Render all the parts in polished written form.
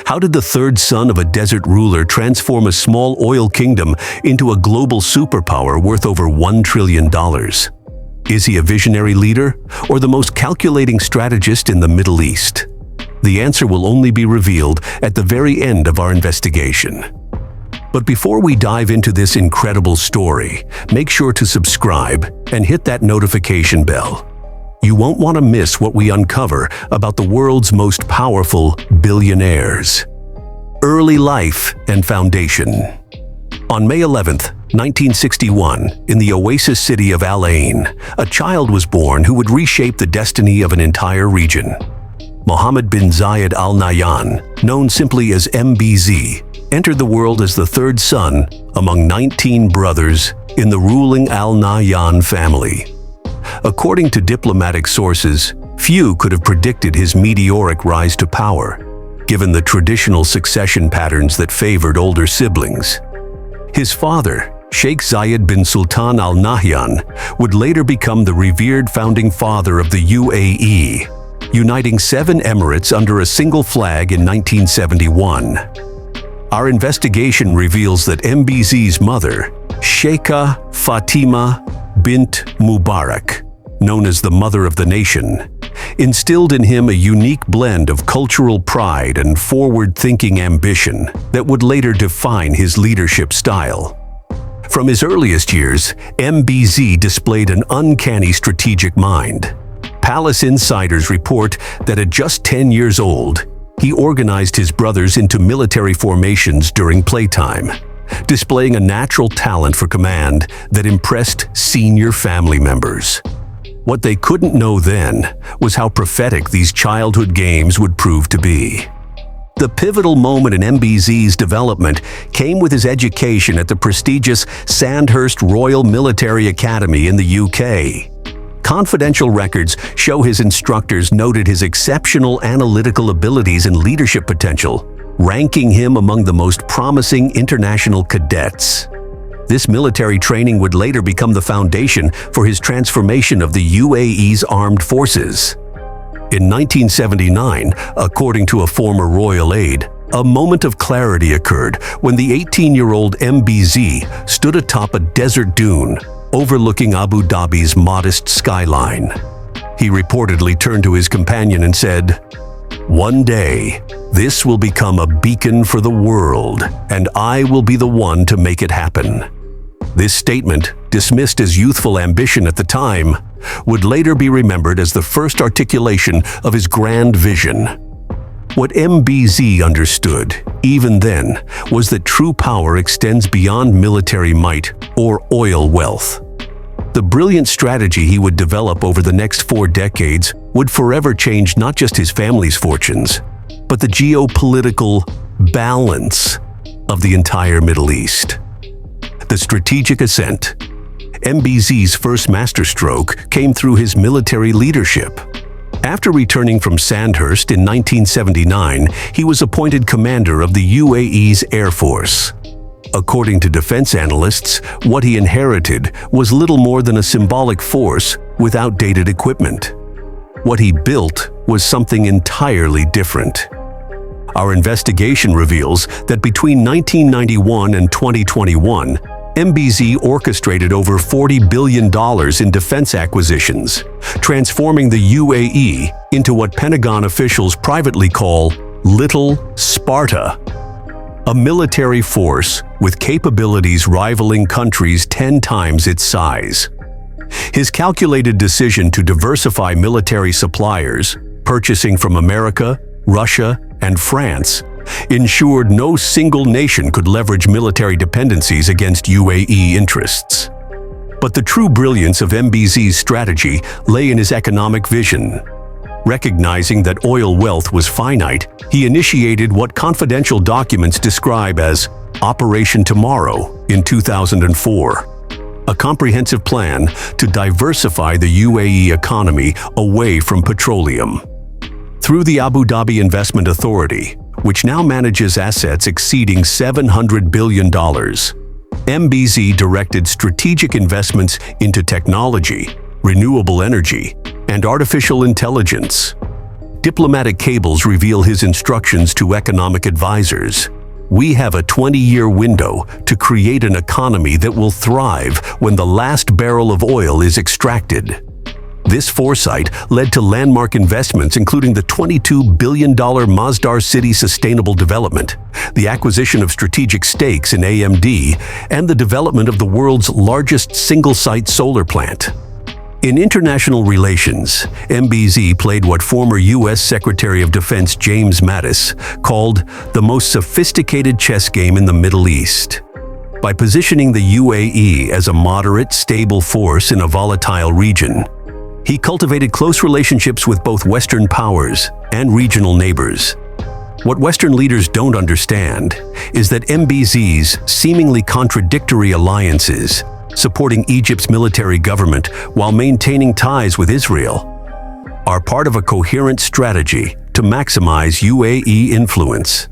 How did the third son of a desert ruler transform a small oil kingdom into a global superpower worth over $1 trillion? Is he a visionary leader or the most calculating strategist in the Middle East? The answer will only be revealed at the very end of our investigation. But before we dive into this incredible story, make sure to subscribe and hit that notification bell. You won't want to miss what we uncover about the world's most powerful billionaires. Early life and foundation. On May 11th, 1961, in the oasis city of Al Ain, a child was born who would reshape the destiny of an entire region. Mohammed bin Zayed Al Nahyan, known simply as MBZ, entered the world as the third son among 19 brothers in the ruling Al Nahyan family. According to diplomatic sources, few could have predicted his meteoric rise to power, given the traditional succession patterns that favored older siblings. His father, Sheikh Zayed bin Sultan Al Nahyan, would later become the revered founding father of the UAE, uniting 7 emirates under a single flag in 1971. Our investigation reveals that MBZ's mother, Sheikha Fatima bint Mubarak, known as the Mother of the Nation, instilled in him a unique blend of cultural pride and forward-thinking ambition that would later define his leadership style. From his earliest years, MBZ displayed an uncanny strategic mind. Palace insiders report that at just 10 years old, he organized his brothers into military formations during playtime, displaying a natural talent for command that impressed senior family members. What they couldn't know then was how prophetic these childhood games would prove to be. The pivotal moment in MBZ's development came with his education at the prestigious Sandhurst Royal Military Academy in the UK. Confidential records show his instructors noted his exceptional analytical abilities and leadership potential, ranking him among the most promising international cadets. This military training would later become the foundation for his transformation of the UAE's armed forces. In 1979, according to a former royal aide, a moment of clarity occurred when the 18-year-old MBZ stood atop a desert dune overlooking Abu Dhabi's modest skyline. He reportedly turned to his companion and said, "One day, this will become a beacon for the world, and I will be the one to make it happen." This statement, dismissed as youthful ambition at the time, would later be remembered as the first articulation of his grand vision. What MBZ understood, even then, was that true power extends beyond military might or oil wealth. The brilliant strategy he would develop over the next 4 decades would forever change not just his family's fortunes, but the geopolitical balance of the entire Middle East. The strategic ascent. MBZ's first masterstroke came through his military leadership. After returning from Sandhurst in 1979, he was appointed commander of the UAE's Air Force. According to defense analysts, what he inherited was little more than a symbolic force with outdated equipment. What he built was something entirely different. Our investigation reveals that between 1991 and 2021, MBZ orchestrated over $40 billion in defense acquisitions, transforming the UAE into what Pentagon officials privately call Little Sparta, a military force with capabilities rivaling countries 10 times its size. His calculated decision to diversify military suppliers, purchasing from America, Russia, and France, ensured no single nation could leverage military dependencies against UAE interests. But the true brilliance of MBZ's strategy lay in his economic vision. Recognizing that oil wealth was finite, he initiated what confidential documents describe as Operation Tomorrow in 2004, a comprehensive plan to diversify the UAE economy away from petroleum. Through the Abu Dhabi Investment Authority, which now manages assets exceeding $700 billion, MBZ directed strategic investments into technology, renewable energy, and artificial intelligence. Diplomatic cables reveal his instructions to economic advisors. We have a 20-year window to create an economy that will thrive when the last barrel of oil is extracted. This foresight led to landmark investments including the $22 billion Masdar City Sustainable Development, the acquisition of strategic stakes in AMD, and the development of the world's largest single-site solar plant. In international relations, MBZ played what former U.S. Secretary of Defense James Mattis called the most sophisticated chess game in the Middle East. By positioning the UAE as a moderate, stable force in a volatile region, he cultivated close relationships with both Western powers and regional neighbors. What Western leaders don't understand is that MBZ's seemingly contradictory alliances, supporting Egypt's military government while maintaining ties with Israel, are part of a coherent strategy to maximize UAE influence.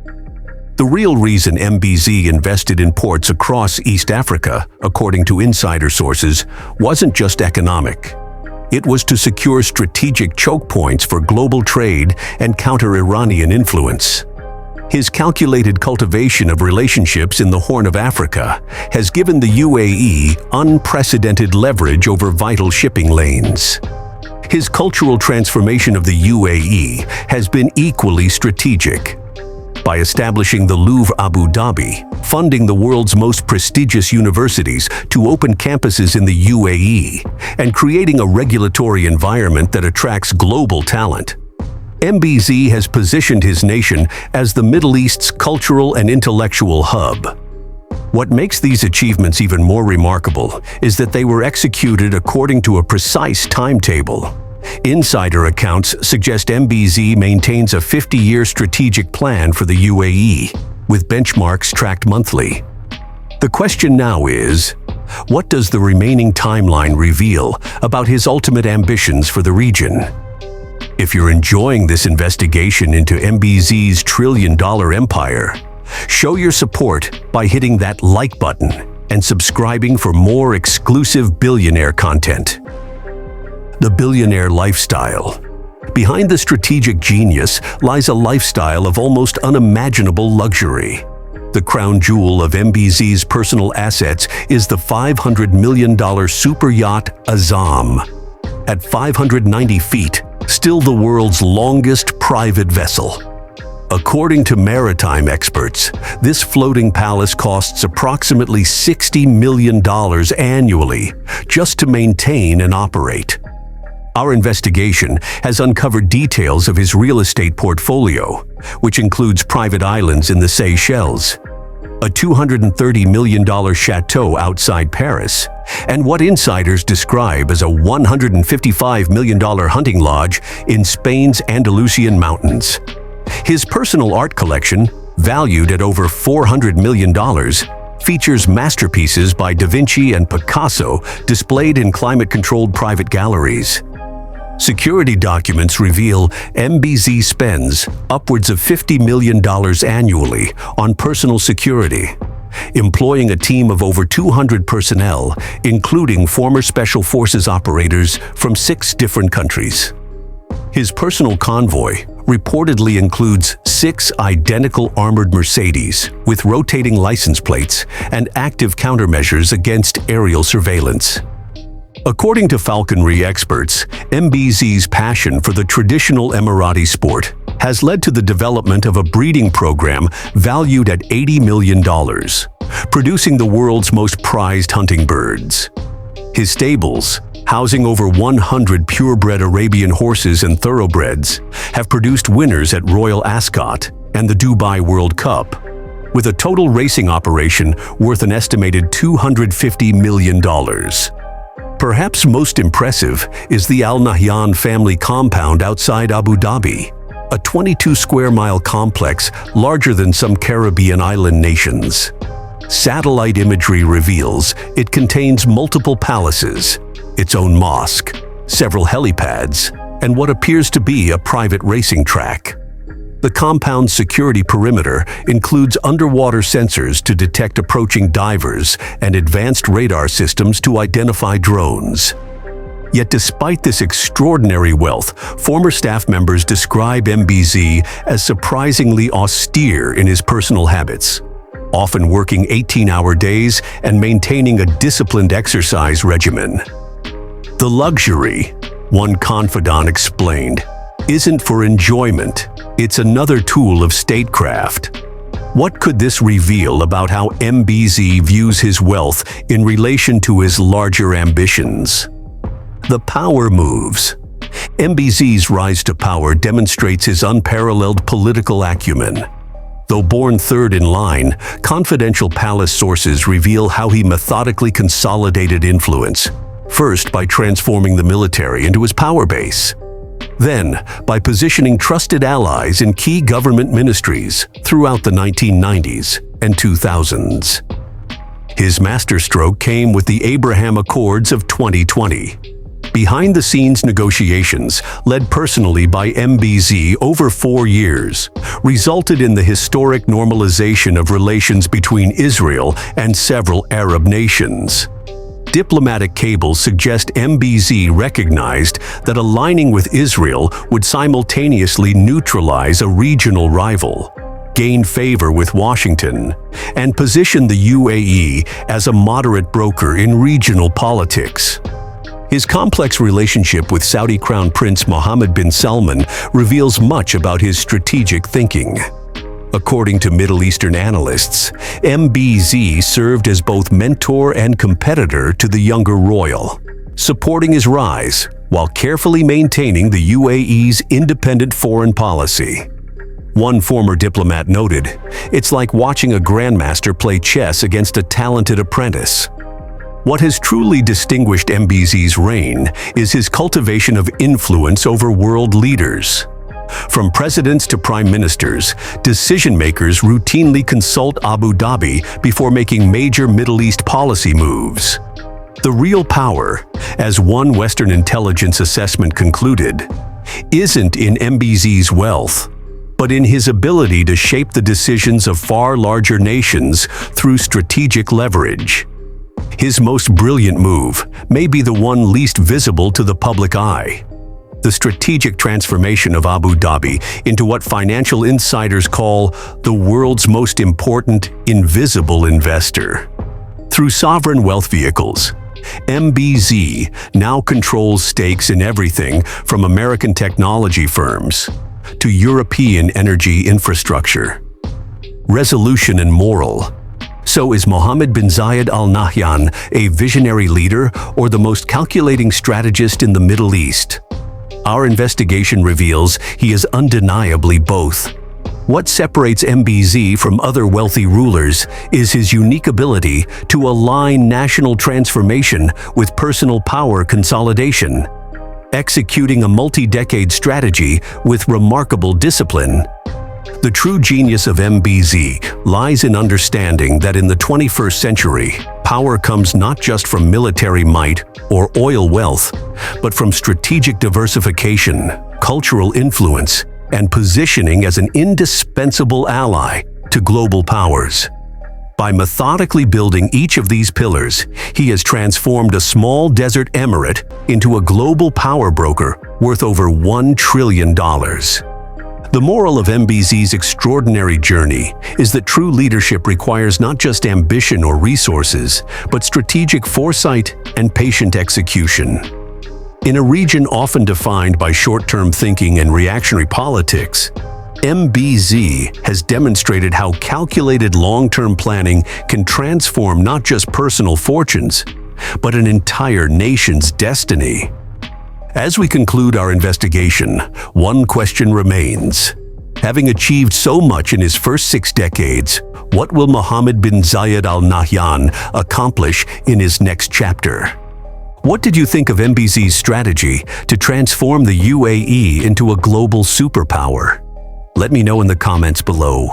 The real reason MBZ invested in ports across East Africa, according to insider sources, wasn't just economic. It was to secure strategic choke points for global trade and counter Iranian influence. His calculated cultivation of relationships in the Horn of Africa has given the UAE unprecedented leverage over vital shipping lanes. His cultural transformation of the UAE has been equally strategic. By establishing the Louvre Abu Dhabi, funding the world's most prestigious universities to open campuses in the UAE, and creating a regulatory environment that attracts global talent, MBZ has positioned his nation as the Middle East's cultural and intellectual hub. What makes these achievements even more remarkable is that they were executed according to a precise timetable. Insider accounts suggest MBZ maintains a 50-year strategic plan for the UAE, with benchmarks tracked monthly. The question now is, what does the remaining timeline reveal about his ultimate ambitions for the region? If you're enjoying this investigation into MBZ's trillion-dollar empire, show your support by hitting that like button and subscribing for more exclusive billionaire content. The billionaire lifestyle. Behind the strategic genius lies a lifestyle of almost unimaginable luxury. The crown jewel of MBZ's personal assets is the $500 million super yacht Azam. At 590 feet, still the world's longest private vessel. According to maritime experts, this floating palace costs approximately $60 million annually just to maintain and operate. Our investigation has uncovered details of his real estate portfolio, which includes private islands in the Seychelles, a $230 million chateau outside Paris, and what insiders describe as a $155 million hunting lodge in Spain's Andalusian mountains. His personal art collection, valued at over $400 million, features masterpieces by Da Vinci and Picasso displayed in climate-controlled private galleries. Security documents reveal MBZ spends upwards of $50 million annually on personal security, employing a team of over 200 personnel, including former Special Forces operators from 6 different countries. His personal convoy reportedly includes 6 identical armored Mercedes with rotating license plates and active countermeasures against aerial surveillance. According to falconry experts, MBZ's passion for the traditional Emirati sport has led to the development of a breeding program valued at $80 million, producing the world's most prized hunting birds. His stables, housing over 100 purebred Arabian horses and thoroughbreds, have produced winners at Royal Ascot and the Dubai World Cup, with a total racing operation worth an estimated $250 million. Perhaps most impressive is the Al Nahyan family compound outside Abu Dhabi, a 22-square-mile complex larger than some Caribbean island nations. Satellite imagery reveals it contains multiple palaces, its own mosque, several helipads, and what appears to be a private racing track. The compound's security perimeter includes underwater sensors to detect approaching divers and advanced radar systems to identify drones. Yet despite this extraordinary wealth, former staff members describe MBZ as surprisingly austere in his personal habits, often working 18-hour days and maintaining a disciplined exercise regimen. The luxury, one confidant explained, isn't for enjoyment, it's another tool of statecraft. What could this reveal about how MBZ views his wealth in relation to his larger ambitions? The power moves. MBZ's rise to power demonstrates his unparalleled political acumen. Though born third in line, confidential palace sources reveal how he methodically consolidated influence, first by transforming the military into his power base, then by positioning trusted allies in key government ministries throughout the 1990s and 2000s. His masterstroke came with the Abraham Accords of 2020. Behind-the-scenes negotiations, led personally by MBZ over 4 years, resulted in the historic normalization of relations between Israel and several Arab nations. Diplomatic cables suggest MBZ recognized that aligning with Israel would simultaneously neutralize a regional rival, gain favor with Washington, and position the UAE as a moderate broker in regional politics. His complex relationship with Saudi Crown Prince Mohammed bin Salman reveals much about his strategic thinking. According to Middle Eastern analysts, MBZ served as both mentor and competitor to the younger royal, supporting his rise while carefully maintaining the UAE's independent foreign policy. One former diplomat noted, "It's like watching a grandmaster play chess against a talented apprentice." What has truly distinguished MBZ's reign is his cultivation of influence over world leaders. From presidents to prime ministers, decision-makers routinely consult Abu Dhabi before making major Middle East policy moves. The real power, as one Western intelligence assessment concluded, isn't in MBZ's wealth, but in his ability to shape the decisions of far larger nations through strategic leverage. His most brilliant move may be the one least visible to the public eye: the strategic transformation of Abu Dhabi into what financial insiders call the world's most important invisible investor. Through sovereign wealth vehicles, MBZ now controls stakes in everything from American technology firms to European energy infrastructure. Resolution and moral. So is Mohammed bin Zayed Al Nahyan a visionary leader or the most calculating strategist in the Middle East? Our investigation reveals he is undeniably both. What separates MBZ from other wealthy rulers is his unique ability to align national transformation with personal power consolidation, executing a multi-decade strategy with remarkable discipline. The true genius of MBZ lies in understanding that in the 21st century, power comes not just from military might or oil wealth, but from strategic diversification, cultural influence, and positioning as an indispensable ally to global powers. By methodically building each of these pillars, he has transformed a small desert emirate into a global power broker worth over $1 trillion. The moral of MBZ's extraordinary journey is that true leadership requires not just ambition or resources, but strategic foresight and patient execution. In a region often defined by short-term thinking and reactionary politics, MBZ has demonstrated how calculated long-term planning can transform not just personal fortunes, but an entire nation's destiny. As we conclude our investigation, one question remains. Having achieved so much in his first 6 decades, what will Mohammed bin Zayed Al Nahyan accomplish in his next chapter? What did you think of MBZ's strategy to transform the UAE into a global superpower? Let me know in the comments below.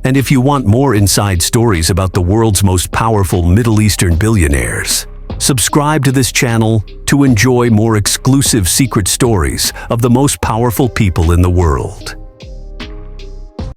And if you want more inside stories about the world's most powerful Middle Eastern billionaires, subscribe to this channel to enjoy more exclusive secret stories of the most powerful people in the world.